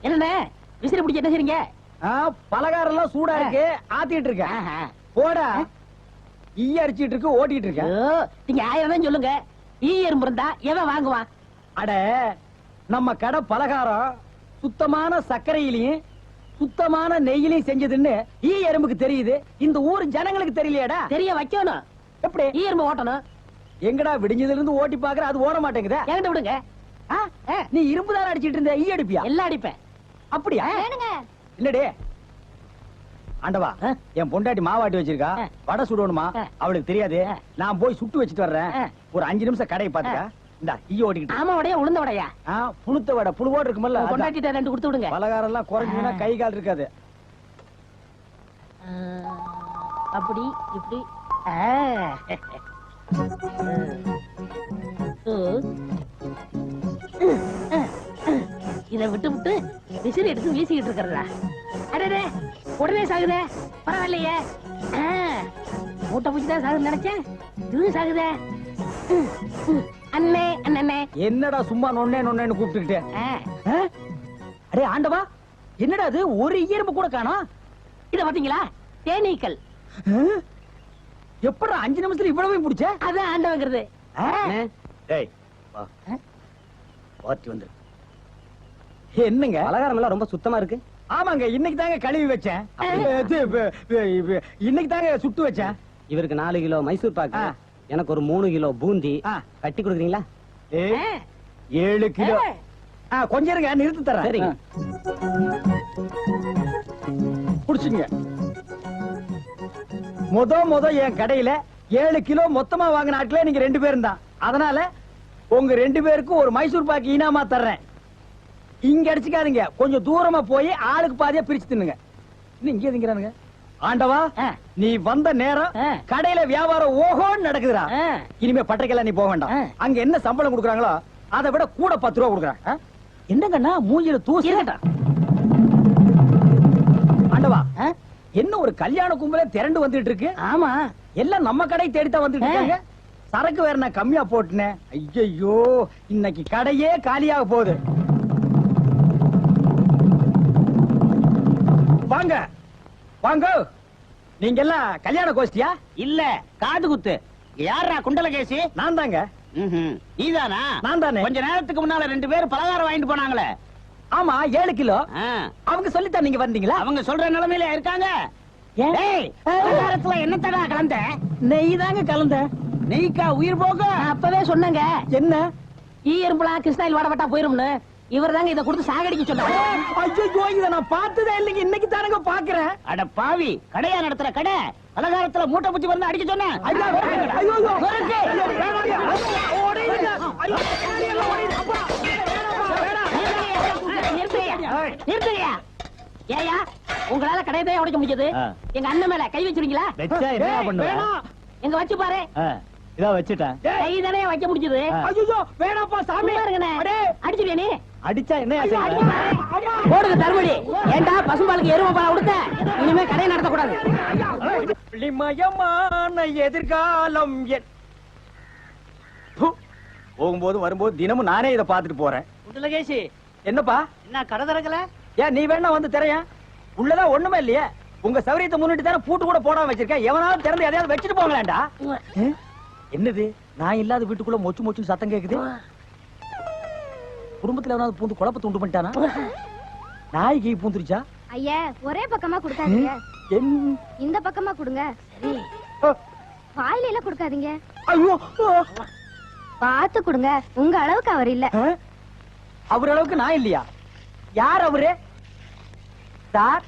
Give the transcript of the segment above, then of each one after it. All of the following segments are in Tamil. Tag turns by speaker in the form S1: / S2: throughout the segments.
S1: என்னண்ணே விசிறி பிடிக்க என்ன செய்றீங்க?
S2: பலகாரம் எல்லாம் சூடா இருக்கு, ஆத்திட்டு இருக்கேன். போடா, ஈ அரிச்சிட்டு இருக்கு, ஓட்டிட்டு இருக்கேன்.
S1: நீங்க 1000 தான் சொல்லுங்க. ஈ எறும்பு இருந்தா எவன் வாங்குவான்?
S2: அட, நம்ம கடை பலகாரம் சுத்தமான சர்க்கரையிலையும் சுத்தமான நெய்யிலையும் செஞ்சதுன்னு ஈ எறும்புக்கு தெரியுது. இந்த ஊர் ஜனங்களுக்கு தெரியலையாடா?
S1: தெரிய வைக்கணும்.
S2: எப்படி?
S1: ஈ எறும்பு ஓட்டணும்.
S2: எங்கடா விடிஞ்சதுல இருந்து ஓட்டி பாக்குற, அது ஓட மாட்டேங்குதா?
S1: என்கிட்ட விடுங்க.
S2: நீ இரும்பு தானே அடிச்சிட்டு இருந்த, ஈ அடிப்பியா?
S1: எல்லாம் அடிப்பேன்.
S2: அப்படியா? இல்லடே ஆண்டவா, என் பொண்டாட்டி மாவாட்டி வச்சிருக்கா, வடை சுடணுமா, அவளுக்கு தெரியாது. நான் போய் சுட்டு வச்சுட்டு வர்றேன். ஒரு 5 நிமிஷம் கடையை பாத்துக்க. இந்த ஈ ஓட்டிக்கிட்டு.
S1: ஆமா, வடையா உளுந்த வடையா?
S2: புழுத்த வடை, புழுவோடு இருக்குமல்ல.
S1: பொண்டாட்டிட்ட 2 கொடுத்து விடுங்க.
S2: பலகாரம் எல்லாம் குறைஞ்சுனா கை கால் இருக்காது.
S1: அப்படி இப்படி. இதை விட்டு விட்டு விசிறி எடுத்து வீசிக்கிட்டு இருக்கிறதா? அடே, உடனே சாகுதே. பரவாயில்லையே, மூட்டை பூச்சிதான் சாகுது நினைச்சேன். இது சாகுதே. அண்ணே அண்ணே,
S2: என்னடா சும்மா நொண்ணே நொண்ணேன்னு கூப்பிட்டுக்கிட்டு? அடே ஆண்டவா, என்னடா அது, ஒரு ஈரம்பு கூட காணோம்.
S1: இத பாத்தீங்களா? தேனீக்கள்.
S2: எப்படா 5 நிமிஷத்துல இவ்வளவு பிடிச்ச?
S1: அதான் ஆண்டவங்கிறது.
S2: டேய் வா, பாத்தி வந்து. என்னங்க பலகாரம் எல்லாம் ரொம்ப சுத்தமா இருக்கு? ஆமாங்க, இன்னைக்கு தாங்க கழுவி வச்சேன். இன்னைக்கு தாங்க சுட்டு வச்சேன்.
S3: இவருக்கு 4 கிலோ மைசூர் பாக்கு, எனக்கு ஒரு 3 கிலோ பூந்தி கட்டி கொடுக்குறீங்களா?
S2: 7 கிலோ. கொஞ்சம் இருங்க, நிறுத்தி தரேன்.
S3: சரிங்க.
S2: புடிச்சுங்க. முத என் கடையில 7 கிலோ மொத்தமா வாங்கின ஆட்களே நீங்க 2 பேரும் தான். அதனால உங்க 2 பேருக்கும் ஒரு மைசூர் பாக்கு இனாமா தர்றேன். இங்க அடிச்சுக்காதீங்க, கொஞ்சம் தூரமா போய் ஆளுக்கு பாதியா பிரிச்சு தின்னுங்க. இங்க திங்கிறானுங்க. ஆண்டவா, நீ வந்த நேரம் கடையில வியாபாரம் ஓஹோன்னு நடக்குதுடா. இனிமே பட்டைக்கெல்லாம் நீ போக வேண்டாம். அங்க என்ன சம்பளம் கொடுக்குறாங்களோ அதை விட கூட 10 ரூபா கொடுக்குறாங்க. என்னங்கண்ணா மூஞ்சில தூசி? ஆண்டவா, என்ன ஒரு கல்யாண கும்பலே திரண்டு வந்துட்டு இருக்கு?
S1: ஆமா,
S2: எல்லாம் நம்ம கடை தேடித்தான் வந்துட்டு இருக்காங்க. சரக்கு வேற நான் கம்மியா போட்டுனேன். ஐயோ, இன்னைக்கு கடையே காலியாக போகுது. வாங்க வாங்க, நீங்க எல்லாம் கல்யாண கோஷ்டியா?
S3: இல்ல, காது குத்து. யாரா குண்டலகேசி?
S2: நான் தாங்க.
S3: நீதானா?
S2: நான் தானே.
S3: கொஞ்ச நேரத்துக்கு முன்னால 2 பேர் பலகாரம் வாங்கிட்டு போனாங்களே.
S2: ஆமா, 7 கிலோ. அவங்க சொல்லித்தான் நீங்க வந்தீங்களா?
S3: அவங்க சொல்ற நிலைமையில இருக்காங்க. பலகாரத்துல என்ன தடா கலந்த?
S2: நெய் தாங்க கலந்த.
S3: நெய்க்கா உயிர் போக?
S1: அப்பவே சொன்னாங்க.
S2: என்ன?
S1: ஈ எறும்புலாம் கிருஷ்ணாயில் வாடப்பட்டா போயிரும்னு. இவர் தாங்க இதை கொடுத்து சாகடிக்க சொன்னாங்க.
S2: ஐயோ, இதை நான் பார்த்ததே இல்லைங்க, இன்னைக்கு தானங்க பாக்குறேன்.
S3: அட பாவி, கடையா நடத்துற கடை, பலகாரத்துல மூட்டை பூச்சி வந்து அடிக்க சொன்னேன்.
S1: ஏயா, உங்களால கடையதான் உடைக்க முடிஞ்சது. எங்க அண்ணன் மேல கை வச்சிருக்கீங்களா? எங்க வச்சு பாரு.
S2: இதா வச்சுட்டேன்.
S1: கை தானே வைக்க முடிஞ்சது.
S2: ஐயோ, வேணாப்பா சாமி.
S1: அடிச்சிருவியா நீ?
S2: அடிச்சா என்ன?
S1: போடுங்க தர்மடி. ஏண்டா பசும்பாலுக்கு எருமை பாலை கொடுத்த? இனிமே கடை நடத்த கூடாது.
S2: மயமான எதிர்காலம். போகும்போது வரும்போது தினமும் நானே இதை பாத்துட்டு போறேன்.
S1: குண்டலகேசி,
S2: என்னப்பா?
S1: என்ன கடை திறக்கல?
S2: ஏன் நீ வேணா வந்து திரையா? உள்ளதான் ஒண்ணுமே இல்லையே. உங்க சௌரியத்தை முன்னிட்டு தானே பூட்டு கூட போடாம வச்சிருக்கேன். எவனாலும் திறந்து எதையாவது வச்சுட்டு போங்களேன்டா. என்னது, நான் இல்லாத வீட்டுக்குள்ள மொச்சு மொச்சு சத்தம் கேக்குது? குடும்பத்துல எவனாவது பூந்து குழப்பத்தை உண்டு பண்ணிட்டானா? நாய்க்கு பூந்துருச்சா?
S4: ஐயா, ஒரே பக்கமா கொடுக்காதீங்க, இந்த பக்கமா கொடுங்க. வாயில எல்லாம் கொடுக்காதீங்க.
S2: ஐயோ,
S4: பார்த்து கொடுங்க. உங்க அளவுக்கு அவர் இல்ல.
S2: அவர் அளவுக்கு நான் இல்லையா? யார் அவரு? Sir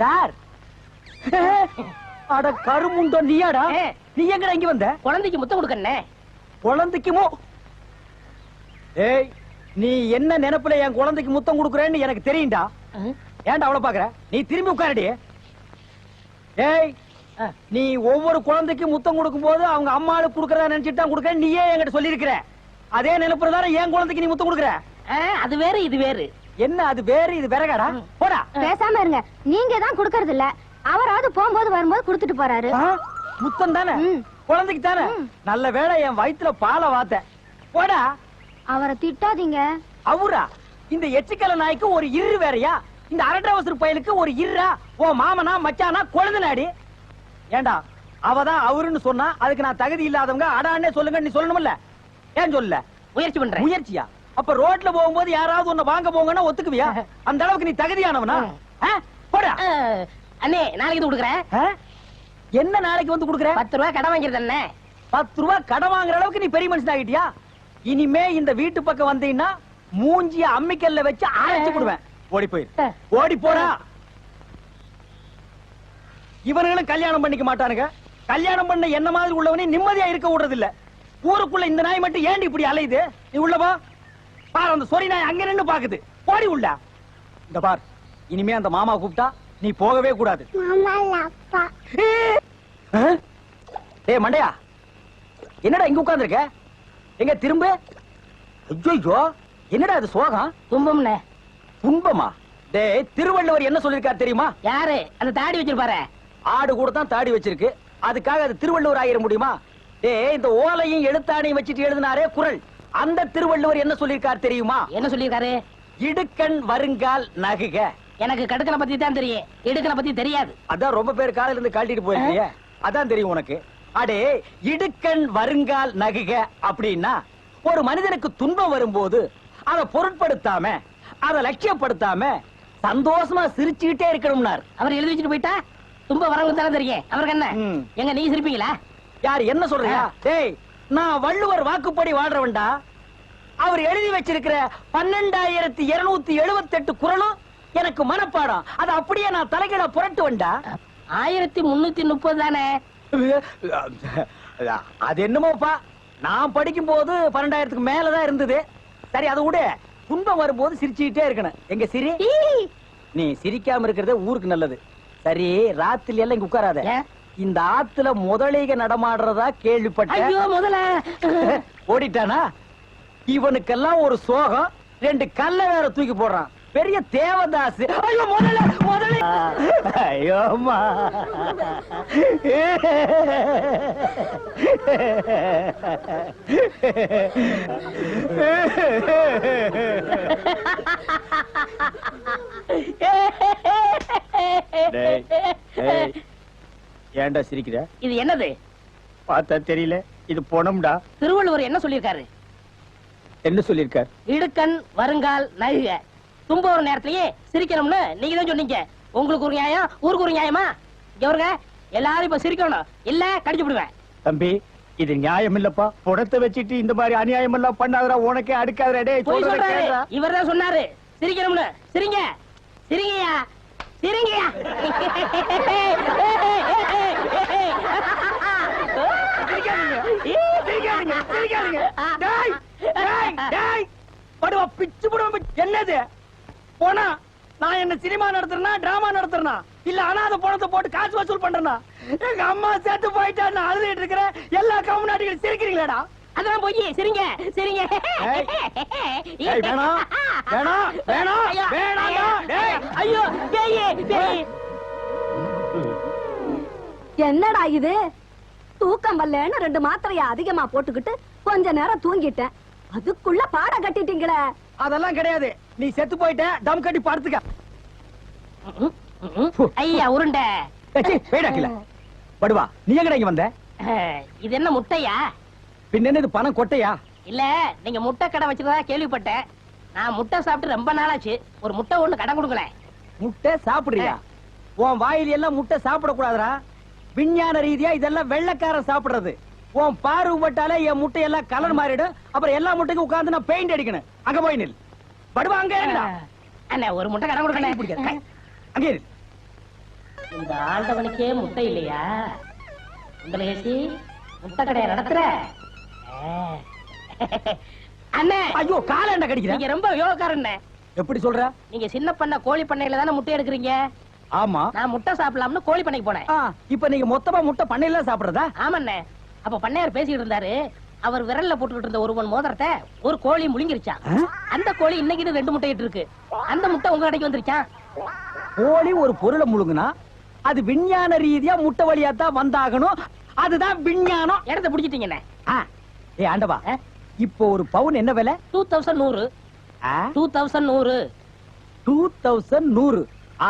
S2: sir. அட கருமுண்டோ, நீயாடா? நீ எங்கடா இங்க வந்த?
S1: குழந்தைக்கு முத்தம் கொடுக்கண்ணே.
S2: குழந்தைக்குமோ? ஏய், நீ என்ன நினைப்புல என் குழந்தைக்கு முத்தம் கொடுக்குறேன்னு எனக்கு தெரியும்டா. ஏன்டா அவ்வளவு பாக்குற? நீ திரும்பி உட்காரடி. ஏய், நீ ஒவ்வொரு குழந்தைக்கு முத்தம் கொடுக்கும் போது அவங்க அம்மாளுக்கு கொடுக்கறதா நினைச்சிட்டு தான் கொடுக்க. நீயே என்கிட்ட சொல்லி இருக்கிற. அதே நினைப்புல தானே என் குழந்தைக்கு நீ முத்தம் கொடுக்குற.
S1: அது வேறு இது வேறு.
S2: என்ன அது வேறு இது வேறகாடா? போடா.
S4: பேசாம இருங்க. நீங்க தான் கொடுக்கறது இல்ல, அவராவது போகும்போது வரும்போது கொடுத்துட்டு போறாரு.
S2: முத்தம் தானே குழந்தைக்கு தானே? நல்ல வேளை என் வயித்துல பாலை வாத்த. போடா.
S4: அவரை திட்டாதீங்க.
S2: அவரா? இந்த எச்சிக்கல நாய்க்கு ஒரு இரு வேறயா? இந்த அரட்டை அவசர பயலுக்கு ஒரு இருரா? ஓ மாமனா மச்சானா கொழுந்தனாடி? ஏண்டா அவதான் அவருன்னு சொன்னா அதுக்கு நான் தகுதி இல்லாதவங்க அடான்னே சொல்லுங்க நீ சொல்லணும்ல? ஏன் சொல்லல?
S1: முயற்சி பண்றேன்.
S2: முயற்சியா? அப்ப ரோட்ல போகும்போது யாராவது உன்னை வாங்க போங்கன்னா ஒத்துக்குவியா? அந்த அளவுக்கு நீ தகுதியானவனா? போடா.
S1: அண்ணே நாளைக்கு இது கொடுக்குறேன்.
S2: என்ன நாளைக்கு வந்து கொடுக்குற?
S1: 10 ரூபாய் கடன் வாங்கிருந்தேன் அண்ணே.
S2: 10 ரூபாய் கடன் வாங்குற அளவுக்கு நீ பெரிய மனுஷன் ஆகிட்டியா? இனிமே இந்த வீட்டு பக்கம் வந்தீங்கன்னா மூஞ்சிய அம்மிக்கல்ல வச்சு அரைச்சு விடுவேன். ஓடி போயிரு. ஓடி போடா. இவனுங்களும் கல்யாணம் பண்ணிக்க மாட்டானுங்க. கல்யாணம் பண்ண என்ன மாதிரி உள்ளவனே நிம்மதியா இருக்க விடுறது இல்ல. ஊருக்குள்ள இந்த நாய் மட்டும் ஏண்டி இப்படி அலையுது? நீ உள்ள போ. பாரு அந்த சொறி நாய் அங்க நின்னு பாக்குது. போடி உள்ள. இந்த பார், இனிமே அந்த மாமா கூப்பிட்டா நீ போகவே கூடாது. டேய் மண்டையா, என்னடா இங்க உட்கார்ந்திருக்க? எங்க திரும்ப? ஐயோ, என்னடா இது சோகம்?
S1: துன்பம்ண்ணே.
S2: துன்பமா? டேய், திருவள்ளுவர் என்ன சொல்லிருக்காரு தெரியுமா?
S1: யாரு அந்த தாடி வச்சிருப்பாரு?
S2: ஆடு கூட தான் தாடி வச்சிருக்கு, அதுக்காக அது திருவள்ளுவர் ஆயிர முடியுமா? டேய், இந்த ஓலையும் எழுத்தாணையும் வச்சிட்டு எழுதினாரே குறள், அந்த திருவள்ளுவர் என்ன சொல்லிருக்காரு தெரியுமா?
S1: என்ன சொல்லிருக்காரு?
S2: இடுக்கண் வருங்கால் நகுக.
S1: எனக்கு கடுக்கனை பத்தி தான் தெரியும், இடுக்கனை பத்தி தெரியாது.
S2: அதான் ரொம்ப பேர் காலையில இருந்து கழட்டிட்டு போயிருக்கீங்க, அதான் தெரியும் உனக்கு. அடே, இடுக்கண் வருங்கால் நகுக அப்படின்னா ஒரு மனிதனுக்கு துன்பம் வரும்போது அதை பொருட்படுத்தாம, அதை லட்சியப்படுத்தாம சந்தோஷமா சிரிச்சுக்கிட்டே இருக்கணும்னார்.
S1: அவர் எழுதி வச்சுட்டு போயிட்டா துன்பம் வரவங்க தானே தெரியும். அவருக்கு என்ன? எங்க நீ சிரிப்பீங்களா?
S2: யார் என்ன சொல்றியா? டேய், நான் வள்ளுவர் வாக்குப்படி வாழ்றவன்டா. அவர் எழுதி வச்சிருக்கிற 12278 குறளும் எனக்கு மனப்பாடம். அது அப்படியே நான் தலைகீழ புரட்டுவன்டா.
S1: 1330 தானே?
S2: அது என்னமோப்பா, நான் படிக்கும் போது 12,000க்கு மேலதான் இருந்தது. சரி, அதை விட துன்பம் வரும்போது சிரிச்சுக்கிட்டே இருக்கணும். எங்க சிரி? நீ சிரிக்காம இருக்கிறது ஊருக்கு நல்லது. சரி, ராத்திரி எல்லாம் இங்க உட்காராத. இந்த ஆத்துல முதலைக நடமாடுறதா கேள்விப்பட்டேன்.
S1: ஐயோ, முதல்ல
S2: ஓடிட்டானா? இவனுக்கெல்லாம் ஒரு சோகம், 2 கல்ல வேற தூக்கி போடுறான். பெரிய தேவதாஸ். ஐயோ முதல்ல, முதல்ல. ஐயோ அம்மா. ஏன்டா சிரிக்கிற?
S1: இது என்னது?
S2: பார்த்தா தெரியல, இது பொணம்டா.
S1: திருவள்ளுவர் என்ன சொல்லிருக்காரு?
S2: என்ன சொல்லிருக்கார்?
S1: இடுக்கண் வருங்கால் நகுக. துன்ப ஒரு நேரத்திலேயே சிரிக்கணும்னு நீங்க தான் சொன்னீங்க. உங்களுக்கு ஒரு நியாயம், ஊருக்கு ஒரு நியாயமா? இவருங்க எல்லாரும் இப்ப சிரிக்கணும், இல்ல கடிச்சு விடுவேன்.
S2: தம்பி, இது நியாயம் இல்லப்பா. புடத்தை வச்சிட்டு இந்த மாதிரி அநியாயம் எல்லாம் பண்ணாதடா, உனக்கே அடுக்காதடா. டேய், சொல்றேன்.
S1: இவர்தான் சொன்னாரு சிரிக்கணும்னு. சிரிங்க, சிரிங்கயா, சிரிங்கயா.
S2: என்னது போனா? நான் என்ன சினிமா நடத்துறனா, டிராமா நடத்துறனா, இல்ல அனாதை பணத்தை போட்டு காசு வசூல் பண்றேனா? எங்க அம்மா சேர்த்து போயிட்டா நான் அழுதுட்டு இருக்கிறேன். எல்லா கம்முனாட்டிகளும் சிரிக்கிறீங்களாடா?
S1: அதான் போய் சிரிங்க, சிரிங்க.
S2: வேணாம், வேணாம், வேணாம், வேணாம்.
S1: ஐயோ, பேய், பேய்.
S4: என்னடா இது? தூக்கம் வரலன்னு 2 மாத்திரைய அதிகமா போட்டுக்கிட்டு கொஞ்ச நேரம் தூங்கிட்டேன். அதுக்குள்ள பாட கட்டிட்டீங்களே.
S2: அதெல்லாம் கிடையாது, நீ செத்து போயிட்ட. தம் கட்டி படுத்துக்க.
S1: ஐயா உருண்டை.
S2: படுவா, நீ எங்கடா இங்க வந்த?
S1: இது என்ன முட்டையா?
S2: பின்ன இது பணம் கொட்டையா?
S1: இல்ல, நீங்க முட்டை கடை வச்சிருந்தா கேள்விப்பட்டேன். நான் முட்டை சாப்பிட்டு ரொம்ப நாளாச்சு. ஒரு முட்டை ஒண்ணு கடன் கொடுக்கல.
S2: முட்டை சாப்பிடுறியா? உன் வாயில எல்லாம் முட்டை சாப்பிட கூடாதுடா. விஞ்ஞான ரீதியா இதெல்லாம் வெள்ளைக்காரன் சாப்பிடுறது. உன் பார்வை பட்டாலே என் முட்டை எல்லாம் கலர் மாறிடும். அப்புறம் எல்லா முட்டைக்கும் உட்கார்ந்து நான் பெயிண்ட் அடிக்கணும். அங்க போய் நில். படுவா, அங்க இருடா.
S1: அண்ணா, ஒரு முட்டை கடன் கொடுக்கல.
S2: அங்க இரு.
S1: இந்த ஆண்டவனுக்கே முட்டை இல்லையா? உங்களுக்கு முட்டை கடையை நடத்துற அண்ணே.
S2: ஐயோ, கால என்ன கடிக்கிற?
S1: நீங்க ரொம்ப யோகக்காரன்.
S2: எப்படி சொல்ற?
S1: நீங்க சின்ன பண்ண கோழி பண்ணையில தானே முட்டை எடுக்கிறீங்க?
S2: ஆமா.
S1: நான் முட்டை சாப்பிடலாம்னு கோழி பண்ணைக்கு போனேன்.
S2: இப்ப நீங்க மொத்தமா முட்டை பண்ணையில சாப்பிடுறதா?
S1: ஆமாண்ணே. அப்ப பண்ணையார் பேசிட்டு இருந்தாரு. அவர் விரல்ல போட்டுக்கிட்டு இருந்த 1 மோதிரத்தை ஒரு கோழி முழுங்கிருச்சான். அந்த கோழி இன்னைக்கு 2 முட்டை இட்டு இருக்கு. அந்த முட்டை உங்க கடைக்கு வந்துருச்சான்.
S2: கோழி ஒரு பொருளை முழுங்குனா அது விஞ்ஞான ரீதியா முட்டை வழியா தான் வந்தாகணும். அதுதான் விஞ்ஞானம்.
S1: இடத்தை பிடிச்சிட்டீங்கண்ணே.
S2: ஏ ஆண்டவா, இப்போ ஒரு பவுன் என்ன விலை?
S1: 2100. 2100.
S2: 2100.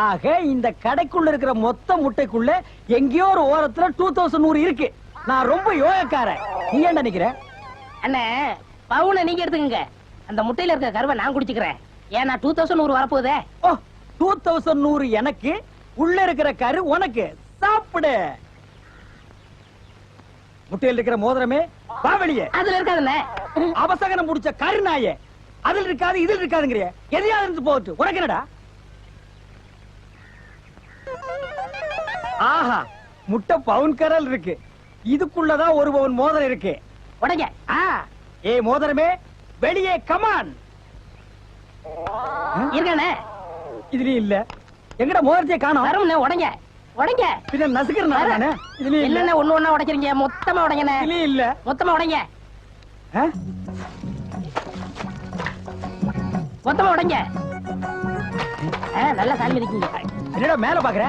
S2: ஆக இந்த கடைக்குள்ள இருக்கிற மொத்த முட்டைக்குள்ள எங்கேயோ ஒரு ஓரத்துல 2100 இருக்கு. நான் ரொம்ப யோகக்காரன். நீ என்ன நினைக்கிற?
S1: அண்ணே பவுனை நீங்க எடுத்துக்கங்க, அந்த முட்டையில இருக்க கருவை நான் குடிச்சுக்கிறேன். ஏன்னா 2100 வரப்போகுதே.
S2: ஓ 2100 எனக்கு, உள்ள இருக்கிற கரு உனக்கு. சாப்பிடு. முட்டையில் இருக்கிற மோதிரமே வா வெளியே.
S1: அதுல இருக்காதுண்ணே.
S2: அவசகனம் முடிச்ச கரு நாயே, அதில் இருக்காது இதில் இருக்காதுங்கிறிய. எதையாவது இருந்து போட்டு உனக்கு என்னடா? ஆஹா, முட்டை பவுன் கரல் இருக்கு. இதுக்குள்ளதான் ஒரு பவுன் மோதிரம் இருக்கு.
S1: உடைங்க.
S2: ஏ மோதிரமே வெளியே கமான்.
S1: இருக்கானே
S2: இதுலயும் இல்ல. எங்கட மோதிரத்தை காணோம்.
S1: வரும்ண்ணே. உடைங்க உடைங்க.
S2: பின்ன நசுக்கிறேன் நானே. இதுலயும் இல்ல.
S1: என்னண்ணே ஒண்ணு ஒண்ணா உடைக்கிறீங்க? மொத்தமா உடைங்கண்ணே.
S2: இதுலயும் இல்ல.
S1: மொத்தமா உடைங்க.
S2: ஆ?
S1: மொத்தமா உடைங்க. நல்லா சாமி இருக்கீங்க.
S2: என்னடா மேல பாக்குற?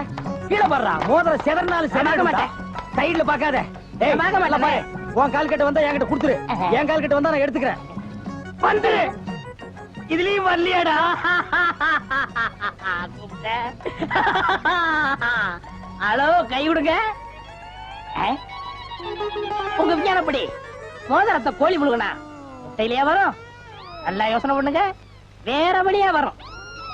S2: கீழே பாடுறா. மோதிரம் செதறினாலும்
S1: பார்க்க
S2: செதற
S1: மாட்டேன்.
S2: சைடுல பாக்காத. ஏய்
S1: நான் பார்க்க மாட்டேன்.
S2: பாரு. உன் கால் கட்ட வந்தா என்கிட்ட கொடுத்துரு. என் கால் கட்ட வந்தா நான் எடுத்துக்கிறேன். வந்துரு. இதுலயும் வரலையாடா?
S1: ஹலோ, கை விடுங்க. உங்க விஞ்ஞானப்படி மோதிரத்தை கோழி முழுகனா முட்டையிலேயே வரும். நல்லா யோசனை பண்ணுங்க, வேற வழியா வரும்.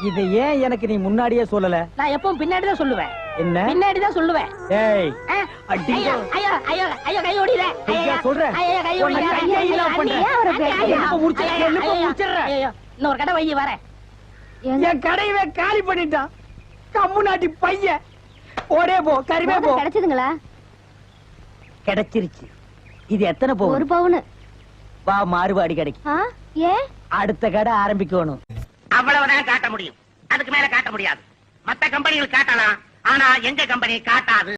S2: இதை ஏன் எனக்கு நீ முன்னாடியே சொல்லல?
S1: நான் எப்பவும் பின்னாடிதான் சொல்லுவேன்.
S2: என்ன?
S1: பின்னாடிதான் சொல்லுவேன்.
S2: ஏய்
S1: ஐயோ ஐயோ ஐயோ ஐயோ, கை ஓடில.
S2: ஐயா சொல்றேன்.
S1: ஐயோ கை ஓடில.
S2: உன்னை கையை இல்லாம பண்றேன். எப்ப முடிச்சிடுறேன்.
S1: இன்னொரு கடை வை வரேன்.
S2: என் கடையவே காலி பண்ணிட்டான். கம்முனாட்டி பையன். ஓடே போ, கறிவே போ.
S4: கிடைச்சதுங்களா?
S2: கிடைச்சிருச்சு. இது எத்தனை போகும்?
S4: 1 பவுன்.
S2: வா மாறுபாடி கடைக்கு.
S4: ஏன்?
S2: அடுத்த கடை ஆரம்பிக்கணும்.
S5: அவ்வளவுதான் காட்ட முடியும், அதுக்கு மேல காட்ட முடியாது. மத்த கம்பெனிகள் காட்டலாம், ஆனா எங்க கம்பெனி காட்டாது.